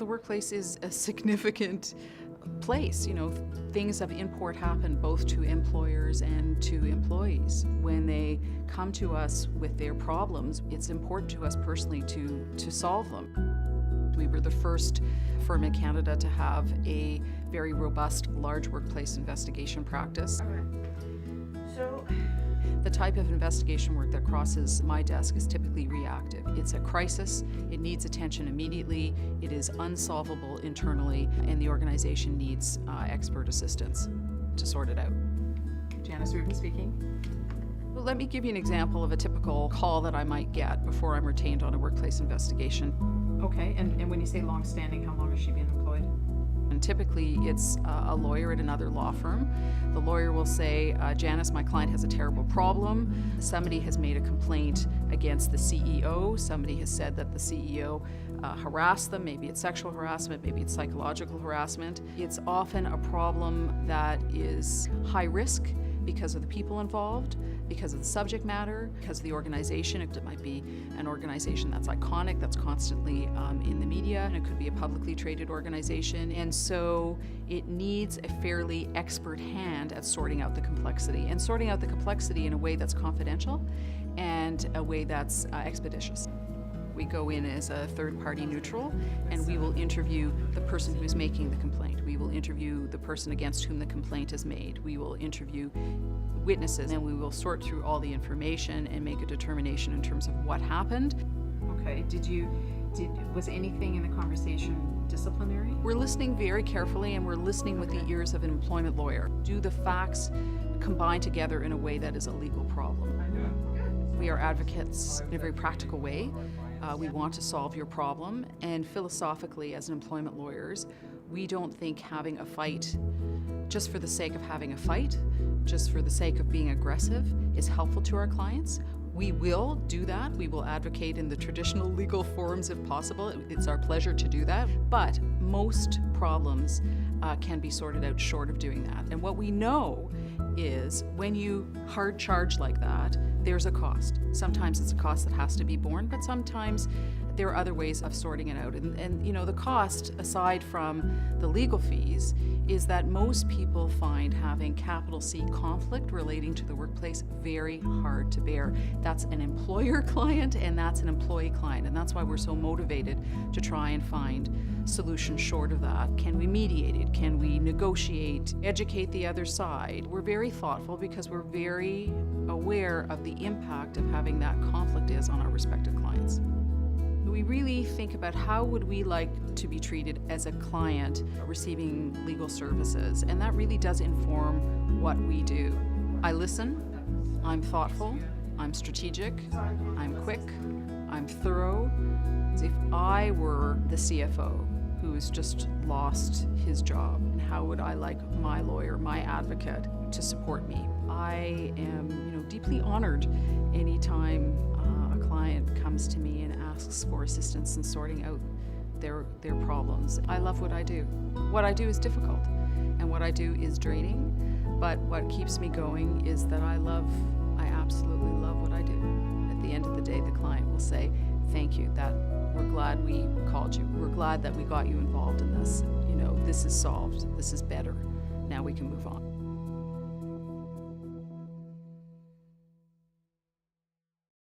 The workplace is a significant place. Things of import happen both to employers and to employees. When they come to us with their problems, it's important to us personally to solve them. We were the first firm in Canada to have a very robust, large workplace investigation practice. The type of investigation work that crosses my desk is typically reactive. It's a crisis, it needs attention immediately, it is unsolvable internally, and the organization needs expert assistance to sort it out. Janice, Rubin speaking. Well, let me give you an example of a typical call that I might get before I'm retained on a workplace investigation. Okay, and when you say long-standing, how long has she been employed? And typically it's a lawyer at another law firm. The lawyer will say, Janice, my client has a terrible problem. Somebody has made a complaint against the CEO. Somebody has said that the CEO harassed them. Maybe it's sexual harassment, maybe it's psychological harassment. It's often a problem that is high risk because of the people involved, because of the subject matter, because of the organization. It might be an organization that's iconic, that's constantly in the media, and it could be a publicly traded organization. And so it needs a fairly expert hand at sorting out the complexity, and sorting out the complexity in a way that's confidential and a way that's expeditious. We go in as a third-party neutral, and we will interview the person who's making the complaint. We will interview the person against whom the complaint is made. We will interview witnesses, and we will sort through all the information and make a determination in terms of what happened. Okay, was anything in the conversation disciplinary? We're listening very carefully, and we're listening with the ears of an employment lawyer. Do the facts combine together in a way that is a legal problem? We are advocates in a very practical way. We want to solve your problem, and philosophically, as employment lawyers, we don't think having a fight just for the sake of having a fight, just for the sake of being aggressive, is helpful to our clients. We will do that. We will advocate in the traditional legal forums if possible. It's our pleasure to do that. But most problems can be sorted out short of doing that. And what we know is when you hard charge like that, there's a cost. Sometimes it's a cost that has to be borne, but sometimes there are other ways of sorting it out. And the cost, aside from the legal fees, is that most people find having capital C conflict relating to the workplace very hard to bear. That's an employer client and that's an employee client, and that's why we're so motivated to try and find solutions short of that. Can we mediate it? Can we negotiate, educate the other side? We're very thoughtful because we're very aware of the impact of having that conflict is on our respective clients. We really think about how would we like to be treated as a client receiving legal services, and that really does inform what we do. I listen, I'm thoughtful, I'm strategic, I'm quick, I'm thorough. If I were the CFO who has just lost his job, how would I like my lawyer, my advocate, to support me? I am, deeply honored anytime a client comes to me and asks for assistance in sorting out their problems. I love what I do. What I do is difficult, and what I do is draining, but what keeps me going is that I absolutely love what I do. At the end of the day, the client will say, thank you, that we're glad we called you. We're glad that we got you involved in this. This is solved. This is better. Now we can move on.